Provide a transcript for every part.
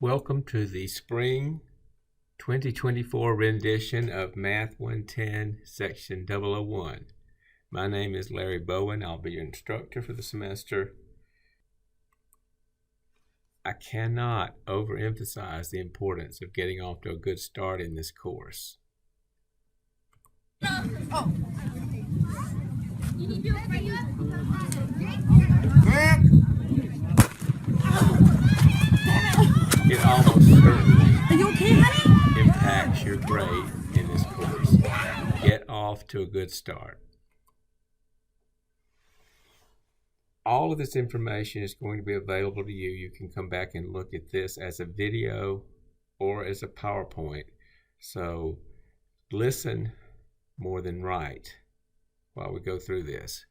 Welcome to the Spring 2024 rendition of Math 110, Section 001. My name is Larry Bowen. I'll be your instructor for the semester. I cannot overemphasize the importance of getting off to a good start in this course. It almost certainly impacts your grade in this course. Get off to a good start. All of this information is going to be available to you. You can come back and look at this as a video or as a PowerPoint. So listen more than write while we go through this.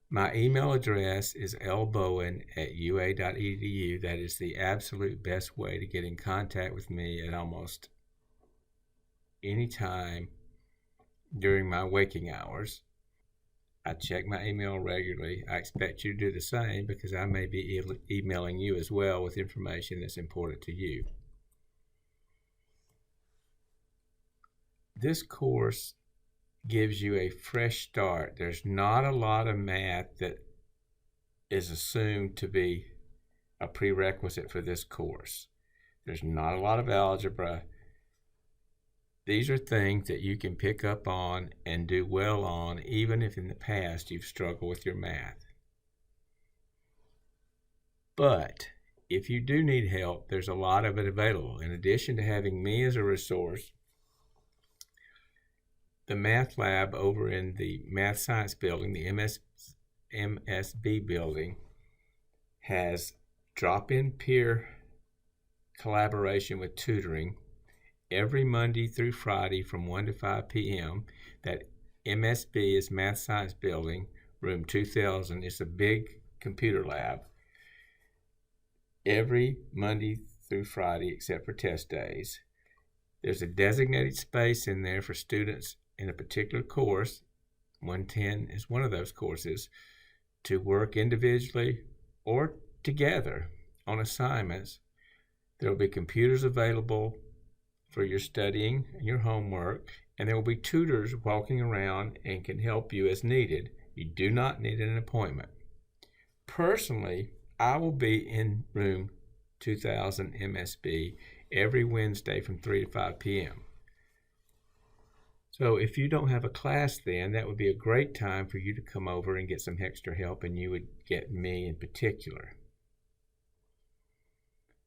My email address is lbowen@ua.edu. That is the absolute best way to get in contact with me at almost any time during my waking hours. I check my email regularly. I expect you to do the same because I may be emailing you as well with information that's important to you. This course gives you a fresh start. There's not a lot of math that is assumed to be a prerequisite for this course. There's not a lot of algebra. These are things that you can pick up on and do well on, even if in the past you've struggled with your math. But if you do need help, there's a lot of it available. In addition to having me as a resource, the Math Lab over in the Math Science Building, the MSB building, has drop-in peer collaboration with tutoring every Monday through Friday from 1 to 5 p.m. That MSB is Math Science Building, room 2000. It's a big computer lab. Every Monday through Friday except for test days. There's a designated space in there for students in a particular course, 110 is one of those courses, to work individually or together on assignments. There will be computers available for your studying and your homework, and there will be tutors walking around and can help you as needed. You do not need an appointment. Personally, I will be in room 2000 MSB every Wednesday from 3 to 5 p.m. So if you don't have a class then, that would be a great time for you to come over and get some extra help, and you would get me in particular.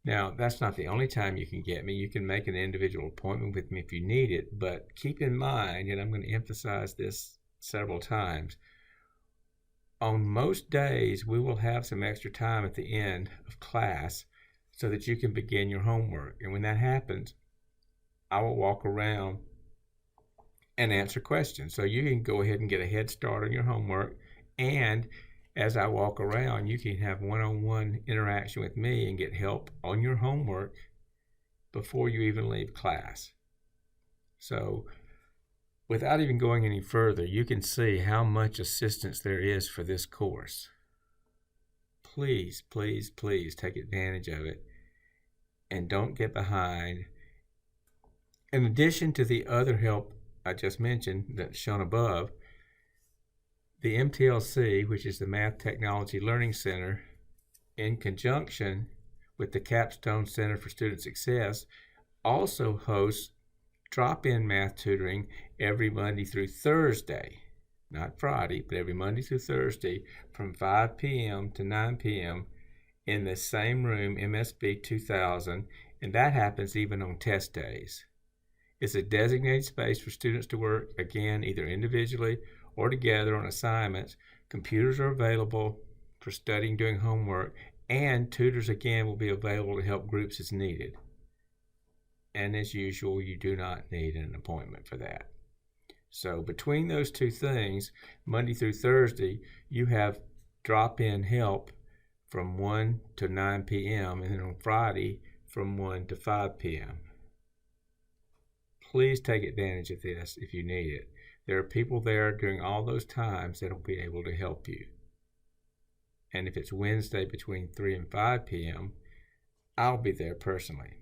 Now, that's not the only time you can get me. You can make an individual appointment with me if you need it, but keep in mind, and I'm going to emphasize this several times, on most days we will have some extra time at the end of class so that you can begin your homework. And when that happens, I will walk around and answer questions. So you can go ahead and get a head start on your homework, and as I walk around, you can have one-on-one interaction with me and get help on your homework before you even leave class. So without even going any further, you can see how much assistance there is for this course. Please, please, please take advantage of it and don't get behind. In addition to the other help I just mentioned that's shown above, the MTLC, which is the Math Technology Learning Center, in conjunction with the Capstone Center for Student Success, also hosts drop-in math tutoring every Monday through Thursday, not Friday, but every Monday through Thursday from 5 p.m. to 9 p.m. in the same room, MSB 2000, and that happens even on test days. It's a designated space for students to work, again, either individually or together on assignments. Computers are available for studying, doing homework, and tutors, again, will be available to help groups as needed. And as usual, you do not need an appointment for that. So between those two things, Monday through Thursday, you have drop-in help from 1 to 9 p.m. and then on Friday from 1 to 5 p.m. Please take advantage of this if you need it. There are people there during all those times that will be able to help you. And if it's Wednesday between 3 and 5 p.m., I'll be there personally.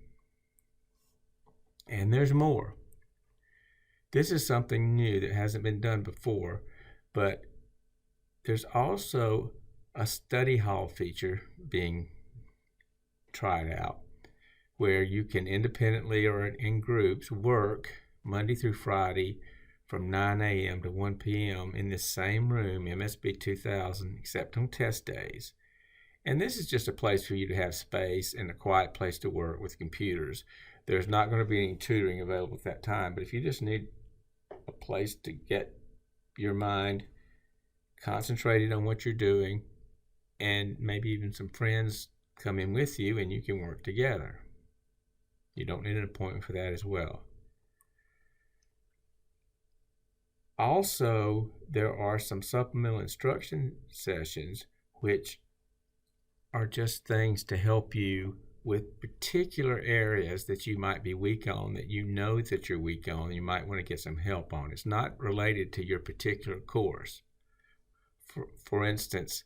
And there's more. This is something new that hasn't been done before, but there's also a study hall feature being tried out where you can independently or in groups work Monday through Friday from 9 a.m. to 1 p.m. in this same room, MSB 2000, except on test days. And this is just a place for you to have space and a quiet place to work with computers. There's not going to be any tutoring available at that time, but if you just need a place to get your mind concentrated on what you're doing, and maybe even some friends come in with you and you can work together. You don't need an appointment for that as well. Also, there are some supplemental instruction sessions which are just things to help you with particular areas that you might be weak on, that you know that you're weak on, you might want to get some help on. It's not related to your particular course. For instance,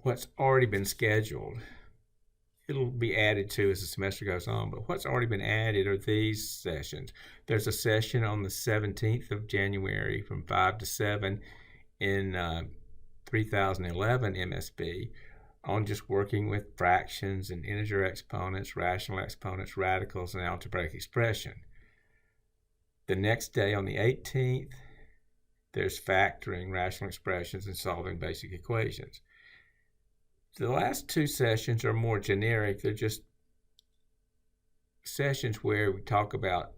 what's already been scheduled, it'll be added to as the semester goes on, but what's already been added are these sessions. There's a session on the 17th of January from 5 to 7 in 3011 MSB on just working with fractions and integer exponents, rational exponents, radicals, and algebraic expression. The next day on the 18th, there's factoring, rational expressions, and solving basic equations. The last two sessions are more generic. They're just sessions where we talk about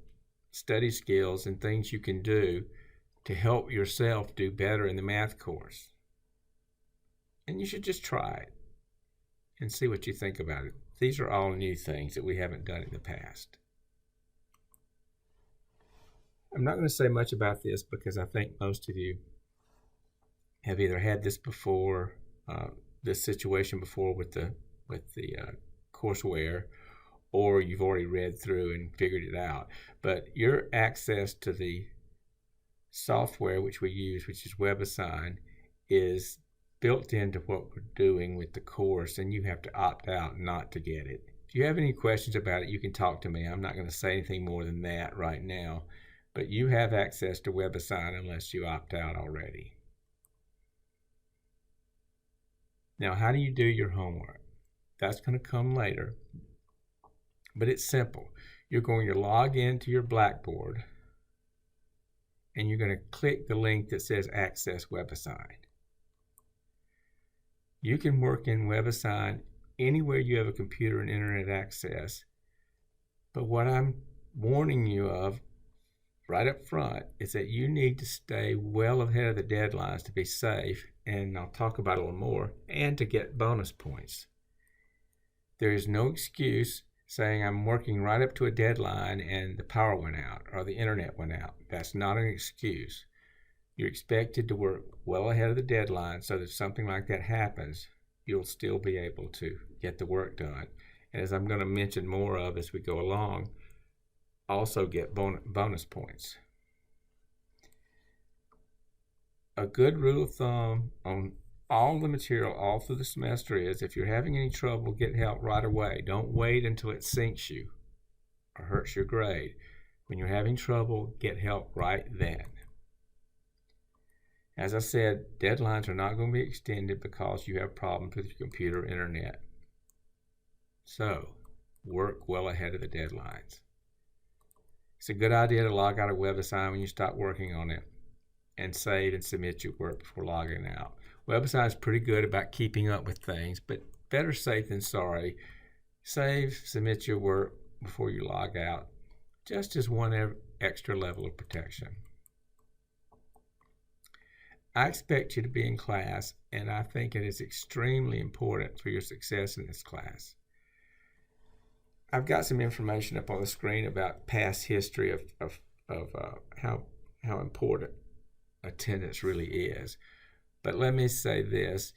study skills and things you can do to help yourself do better in the math course. And you should just try it and see what you think about it. These are all new things that we haven't done in the past. I'm not going to say much about this because I think most of you have either had this before, this situation before with the courseware, or you've already read through and figured it out. But your access to the software which we use, which is WebAssign, is built into what we're doing with the course, and you have to opt out not to get it. If you have any questions about it, you can talk to me. I'm not going to say anything more than that right now, but you have access to WebAssign unless you opt out already. Now, how do you do your homework? That's going to come later, but it's simple. You're going to log into your Blackboard, and you're going to click the link that says Access WebAssign. You can work in WebAssign anywhere you have a computer and internet access, but what I'm warning you of right up front is that you need to stay well ahead of the deadlines to be safe, and I'll talk about it a little more, and to get bonus points. There is no excuse saying I'm working right up to a deadline and the power went out or the internet went out. That's not an excuse. You're expected to work well ahead of the deadline so that if something like that happens, you'll still be able to get the work done. And as I'm going to mention more of as we go along, also get bonus points. A good rule of thumb on all the material all through the semester is if you're having any trouble, get help right away. Don't wait until it sinks you or hurts your grade. When you're having trouble, get help right then. As I said, deadlines are not going to be extended because you have problems with your computer or internet. So, work well ahead of the deadlines. It's a good idea to log out of WebAssign when you stop working on it and save and submit your work before logging out. WebAssign is pretty good about keeping up with things, but better safe than sorry. Save, submit your work before you log out, just as one extra level of protection. I expect you to be in class, and I think it is extremely important for your success in this class. I've got some information up on the screen about past history of how important attendance really is. But let me say this.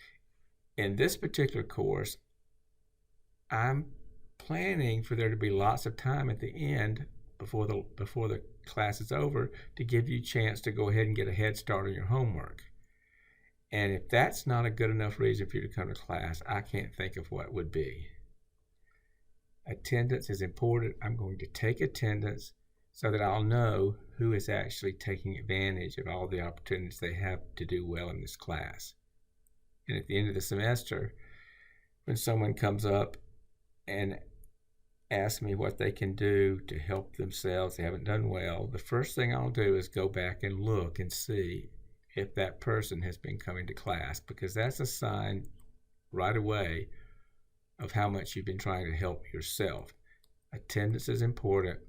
In this particular course, I'm planning for there to be lots of time at the end before the class is over to give you a chance to go ahead and get a head start on your homework. And if that's not a good enough reason for you to come to class, I can't think of what would be. Attendance is important. I'm going to take attendance so that I'll know who is actually taking advantage of all the opportunities they have to do well in this class. And at the end of the semester, when someone comes up and asks me what they can do to help themselves, they haven't done well, the first thing I'll do is go back and look and see if that person has been coming to class, because that's a sign right away of how much you've been trying to help yourself. Attendance is important.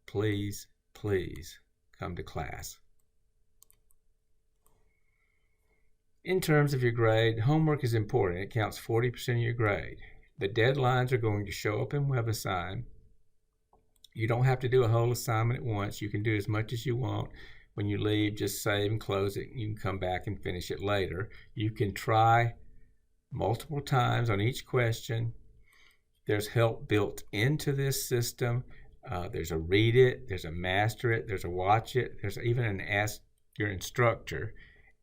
Please, please come to class. In terms of your grade, homework is important. It counts 40% of your grade. The deadlines are going to show up in WebAssign. You don't have to do a whole assignment at once. You can do as much as you want. When you leave, just save and close it. You can come back and finish it later. You can try multiple times on each question. There's help built into this system. There's a read it, there's a master it, there's a watch it, there's even an ask your instructor.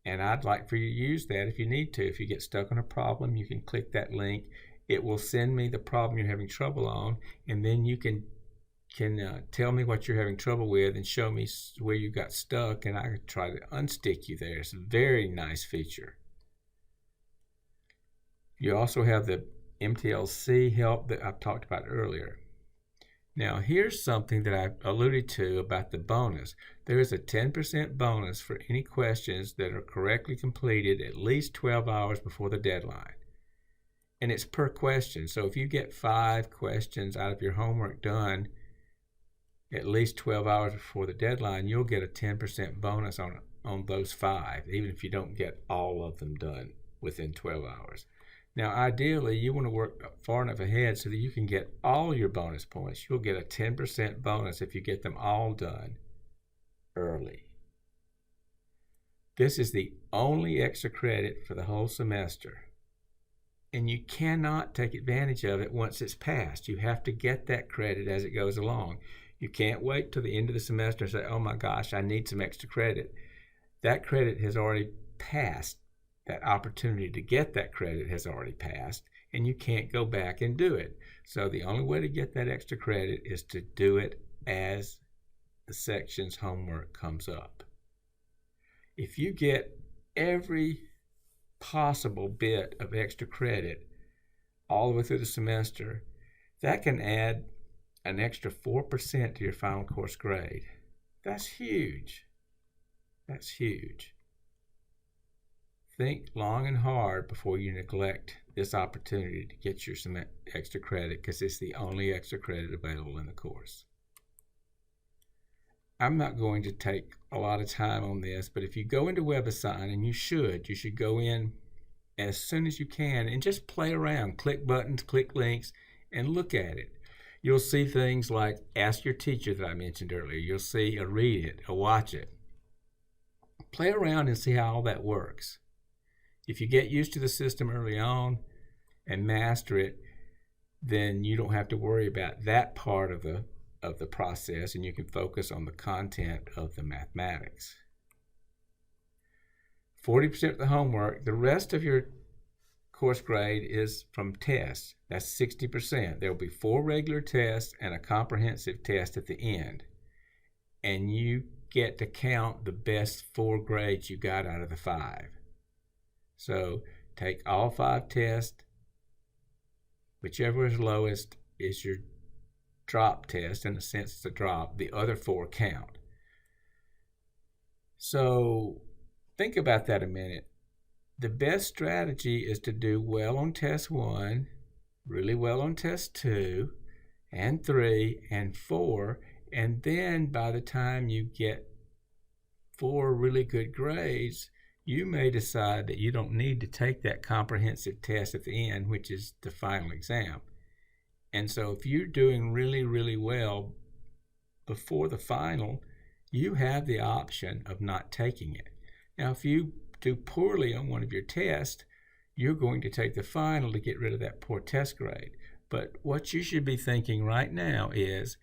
And I'd like for you to use that if you need to. If you get stuck on a problem, you can click that link. It will send me the problem you're having trouble on, and then you can tell me what you're having trouble with and show me where you got stuck, and I can try to unstick you there. It's a very nice feature. You also have the MTLC help that I've talked about earlier. Now, here's something that I alluded to about the bonus. There is a 10% bonus for any questions that are correctly completed at least 12 hours before the deadline. And it's per question. So if you get 5 questions out of your homework done at least 12 hours before the deadline, you'll get a 10% bonus on those 5, even if you don't get all of them done within 12 hours. Now, ideally, you want to work far enough ahead so that you can get all your bonus points. You'll get a 10% bonus if you get them all done early. This is the only extra credit for the whole semester. And you cannot take advantage of it once it's passed. You have to get that credit as it goes along. You can't wait till the end of the semester and say, oh my gosh, I need some extra credit. That credit has already passed. That opportunity to get that credit has already passed, and you can't go back and do it. So the only way to get that extra credit is to do it as the section's homework comes up. If you get every possible bit of extra credit all the way through the semester, that can add an extra 4% to your final course grade. That's huge. That's huge. Think long and hard before you neglect this opportunity to get your some extra credit, because it's the only extra credit available in the course. I'm not going to take a lot of time on this, but if you go into WebAssign, and you should go in as soon as you can and just play around, click buttons, click links, and look at it. You'll see things like Ask Your Teacher that I mentioned earlier. You'll see a Read It, a Watch It. Play around and see how all that works. If you get used to the system early on and master it, then you don't have to worry about that part of the process, and you can focus on the content of the mathematics. 40% of the homework, the rest of your course grade is from tests. That's 60%. There will be 4 regular tests and a comprehensive test at the end. And you get to count the best 4 grades you got out of the 5. So take all 5 tests, whichever is lowest is your drop test. In a sense, it's a drop. The other 4 count. So think about that a minute. The best strategy is to do well on test 1, really well on test 2, and 3, and 4, and then by the time you get 4 really good grades, you may decide that you don't need to take that comprehensive test at the end, which is the final exam. And so if you're doing really, really well before the final, you have the option of not taking it. Now, if you do poorly on one of your tests, you're going to take the final to get rid of that poor test grade. But what you should be thinking right now is,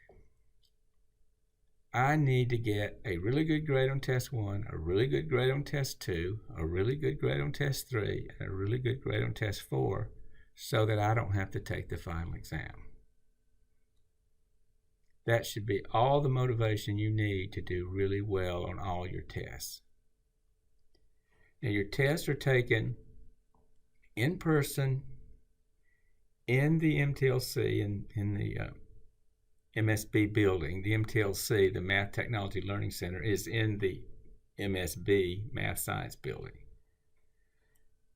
I need to get a really good grade on test 1, a really good grade on test 2, a really good grade on test 3, and a really good grade on test 4 so that I don't have to take the final exam. That should be all the motivation you need to do really well on all your tests. Now, your tests are taken in person in the MTLC, in the MSB building. The MTLC, the Math Technology Learning Center, is in the MSB Math Science building.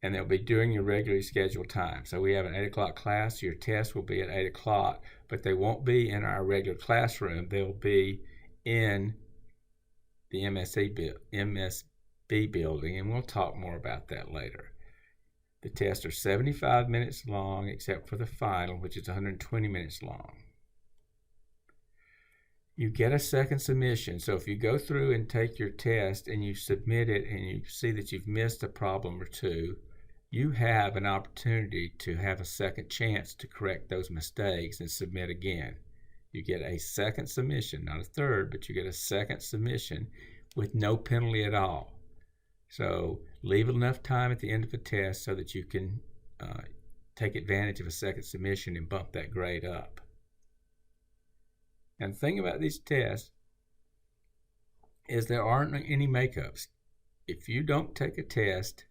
And they'll be during your regularly scheduled time. So we have an 8 o'clock class. Your test will be at 8 o'clock, but they won't be in our regular classroom. They'll be in the MSB building, and we'll talk more about that later. The tests are 75 minutes long, except for the final, which is 120 minutes long. You get a second submission. So if you go through and take your test and you submit it and you see that you've missed a problem or two, you have an opportunity to have a second chance to correct those mistakes and submit again. You get a second submission, not a third, but you get a second submission with no penalty at all. So leave enough time at the end of the test so that you can take advantage of a second submission and bump that grade up. And the thing about these tests is there aren't any makeups. If you don't take a test,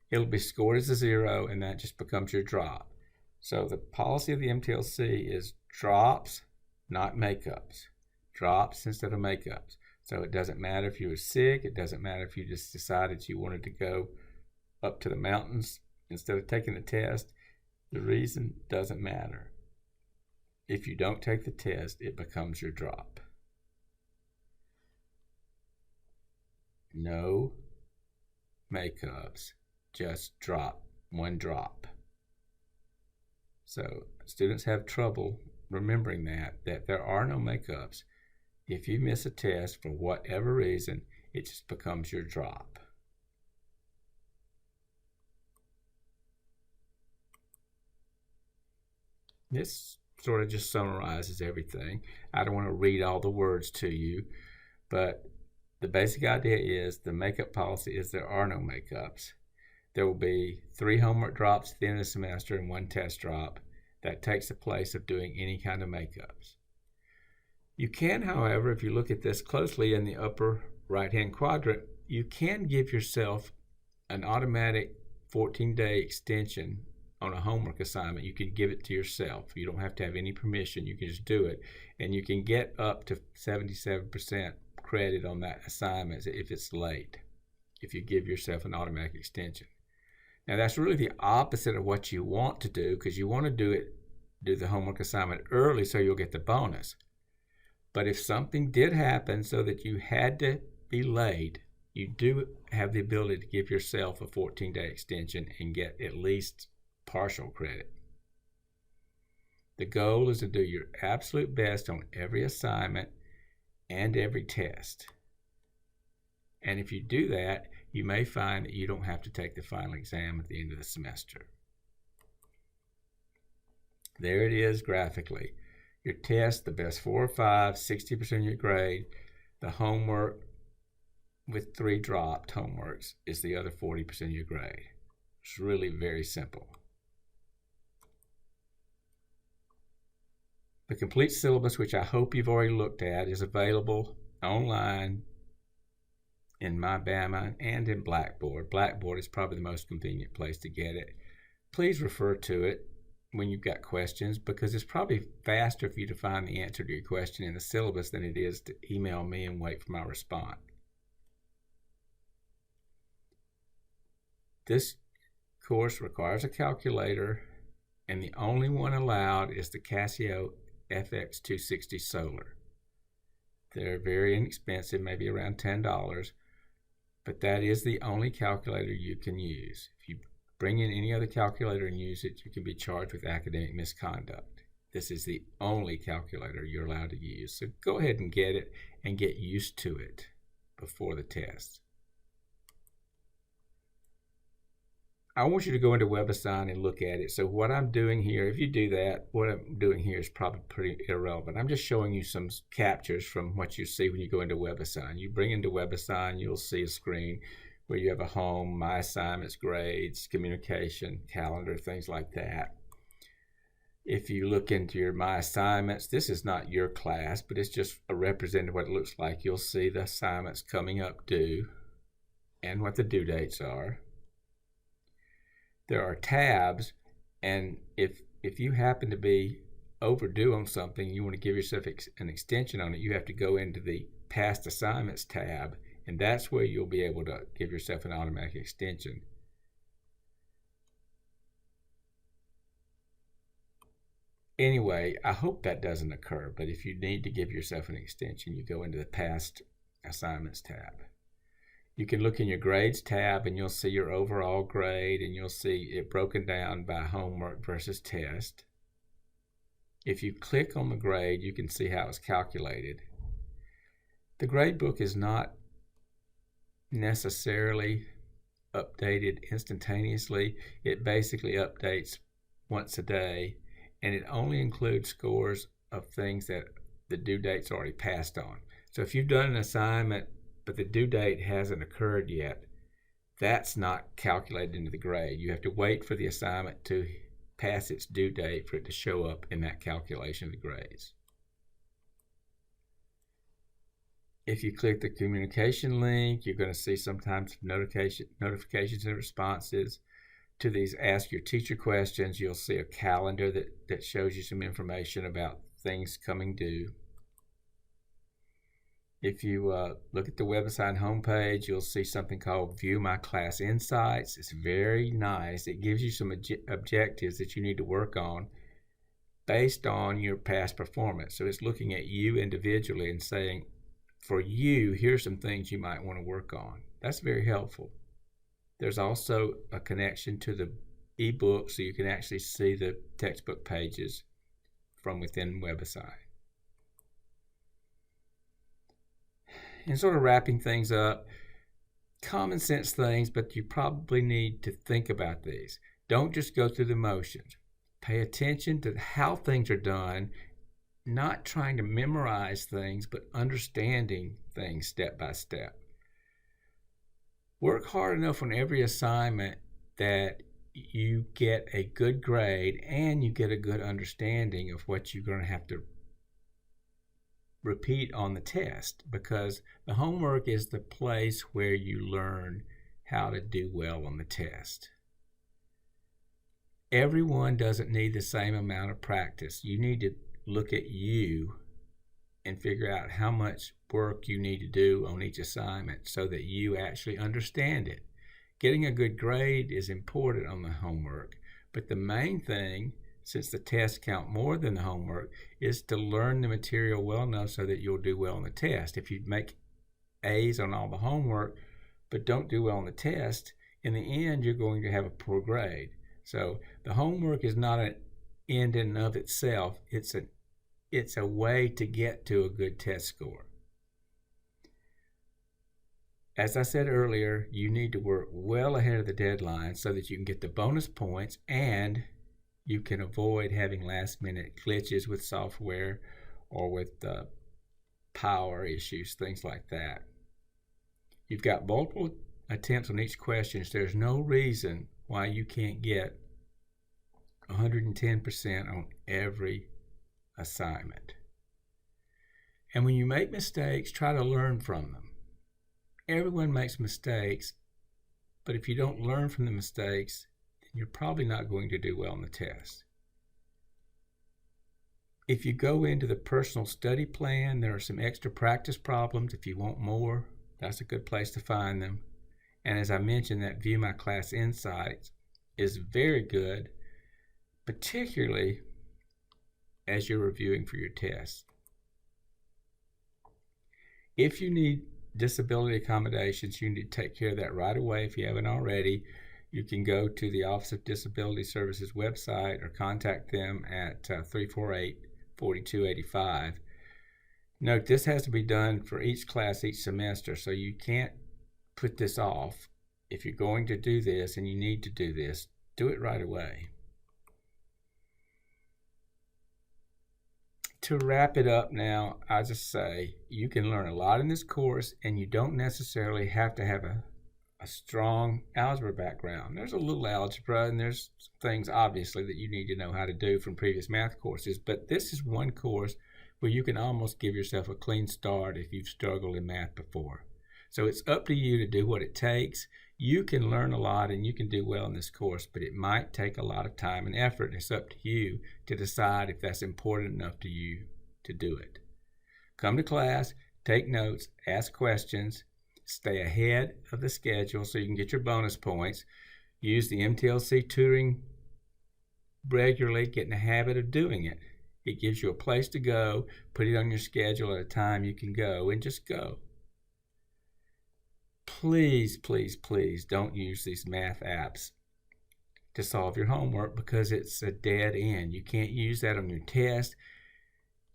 it'll be scored as a 0, and that just becomes your drop. So the policy of the MTLC is drops, not makeups. Drops instead of makeups. So it doesn't matter if you were sick. It doesn't matter if you just decided you wanted to go up to the mountains instead of taking the test. The reason doesn't matter. If you don't take the test, it becomes your drop. No makeups, just drop, one drop. So students have trouble remembering that there are no makeups. If you miss a test for whatever reason, it just becomes your drop. This sort of just summarizes everything. I don't want to read all the words to you, but the basic idea is the makeup policy is there are no makeups. There will be 3 homework drops at the end of the semester and 1 test drop. That takes the place of doing any kind of makeups. You can, however, if you look at this closely in the upper right-hand quadrant, you can give yourself an automatic 14-day extension on a homework assignment. You can give it to yourself. You don't have to have any permission. You can just do it. And you can get up to 77% credit on that assignment if it's late, if you give yourself an automatic extension. Now, that's really the opposite of what you want to do, because you want to do the homework assignment early so you'll get the bonus. But if something did happen so that you had to be late, you do have the ability to give yourself a 14-day extension and get at least partial credit. The goal is to do your absolute best on every assignment and every test. And if you do that, you may find that you don't have to take the final exam at the end of the semester. There it is graphically. Your test, the best 4 or 5, 60% of your grade. The homework with 3 dropped homeworks is the other 40% of your grade. It's really very simple. The complete syllabus, which I hope you've already looked at, is available online in MyBama and in Blackboard. Blackboard is probably the most convenient place to get it. Please refer to it when you've got questions, because it's probably faster for you to find the answer to your question in the syllabus than it is to email me and wait for my response. This course requires a calculator, and the only one allowed is the Casio FX260 Solar. They're very inexpensive, maybe around $10, but that is the only calculator you can use. If you bring in any other calculator and use it, you can be charged with academic misconduct. This is the only calculator you're allowed to use. So go ahead and get it and get used to it before the test. I want you to go into WebAssign and look at it. So what I'm doing here, if you do that, what I'm doing here is probably pretty irrelevant. I'm just showing you some captures from what you see when you go into WebAssign. You bring into WebAssign, you'll see a screen where you have a home, my assignments, grades, communication, calendar, things like that. If you look into your my assignments, this is not your class, but it's just a representative of what it looks like. You'll see the assignments coming up due and what the due dates are. There are tabs, and if you happen to be overdue on something, you want to give yourself an extension on it, you have to go into the past assignments tab, and that's where you'll be able to give yourself an automatic extension. Anyway, I hope that doesn't occur, but if you need to give yourself an extension, you go into the past assignments tab. You can look in your grades tab and you'll see your overall grade, and you'll see it broken down by homework versus test. If you click on the grade, you can see how it's calculated. The grade book is not necessarily updated instantaneously. It basically updates once a day, and it only includes scores of things that the due date's already passed on. So if you've done an assignment but the due date hasn't occurred yet, that's not calculated into the grade. You have to wait for the assignment to pass its due date for it to show up in that calculation of the grades. If you click the communication link, you're going to see sometimes notifications and responses to these ask your teacher questions. You'll see a calendar that shows you some information about things coming due. If you look at the WebAssign homepage, you'll see something called View My Class Insights. It's very nice. It gives you some objectives that you need to work on based on your past performance. So it's looking at you individually and saying, for you, here's some things you might want to work on. That's very helpful. There's also a connection to the ebook, so you can actually see the textbook pages from within WebAssign. And sort of wrapping things up, common sense things, but you probably need to think about these. Don't just go through the motions. Pay attention to how things are done, not trying to memorize things, but understanding things step by step. Work hard enough on every assignment that you get a good grade and you get a good understanding of what you're going to have to repeat on the test, because the homework is the place where you learn how to do well on the test. Everyone doesn't need the same amount of practice. You need to look at you and figure out how much work you need to do on each assignment so that you actually understand it. Getting a good grade is important on the homework, but the main thing, since the tests count more than the homework, is to learn the material well enough so that you'll do well on the test. If you make A's on all the homework but don't do well on the test, in the end you're going to have a poor grade. So the homework is not an end in and of itself. It's a way to get to a good test score. As I said earlier, you need to work well ahead of the deadline so that you can get the bonus points and you can avoid having last-minute glitches with software or with power issues, things like that. You've got multiple attempts on each question, so there's no reason why you can't get 110% on every assignment. And when you make mistakes, try to learn from them. Everyone makes mistakes, but if you don't learn from the mistakes, then you're probably not going to do well on the test. If you go into the personal study plan, there are some extra practice problems. If you want more, that's a good place to find them. And as I mentioned, that View My Class Insights is very good, particularly as you're reviewing for your tests. If you need disability accommodations, you need to take care of that right away. If you haven't already, you can go to the Office of Disability Services website or contact them at 348-4285. Note, this has to be done for each class each semester, so you can't put this off. if you're going to do this and you need to do this, do it right away. To wrap it up now, I just say you can learn a lot in this course, and you don't necessarily have to have a strong algebra background. There's a little algebra, and there's things obviously that you need to know how to do from previous math courses, but this is one course where you can almost give yourself a clean start if you've struggled in math before. So it's up to you to do what it takes. You can learn a lot and you can do well in this course, but it might take a lot of time and effort. It's up to you to decide if that's important enough to you to do it. Come to class, take notes, ask questions, stay ahead of the schedule so you can get your bonus points. Use the MTLC tutoring regularly, get in the habit of doing it. It gives you a place to go, put it on your schedule at a time you can go, and just go. Please, please, please don't use these math apps to solve your homework, because it's a dead end. You can't use that on your test.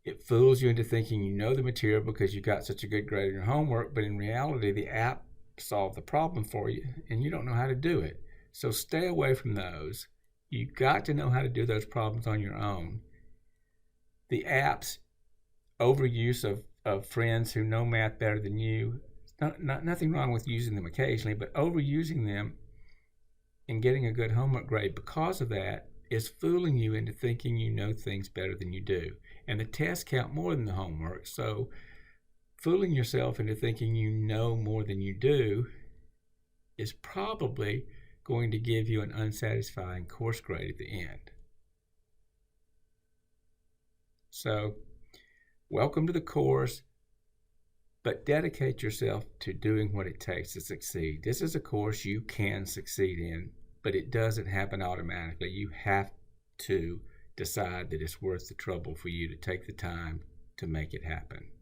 It fools you into thinking you know the material because you got such a good grade on your homework, but in reality, the app solved the problem for you and you don't know how to do it. So stay away from those. You've got to know how to do those problems on your own. The apps, overuse of friends who know math better than you, nothing wrong with using them occasionally, but overusing them and getting a good homework grade because of that is fooling you into thinking you know things better than you do. And the tests count more than the homework, so fooling yourself into thinking you know more than you do is probably going to give you an unsatisfying course grade at the end. So, welcome to the course, but dedicate yourself to doing what it takes to succeed. This is a course you can succeed in, but it doesn't happen automatically. You have to decide that it's worth the trouble for you to take the time to make it happen.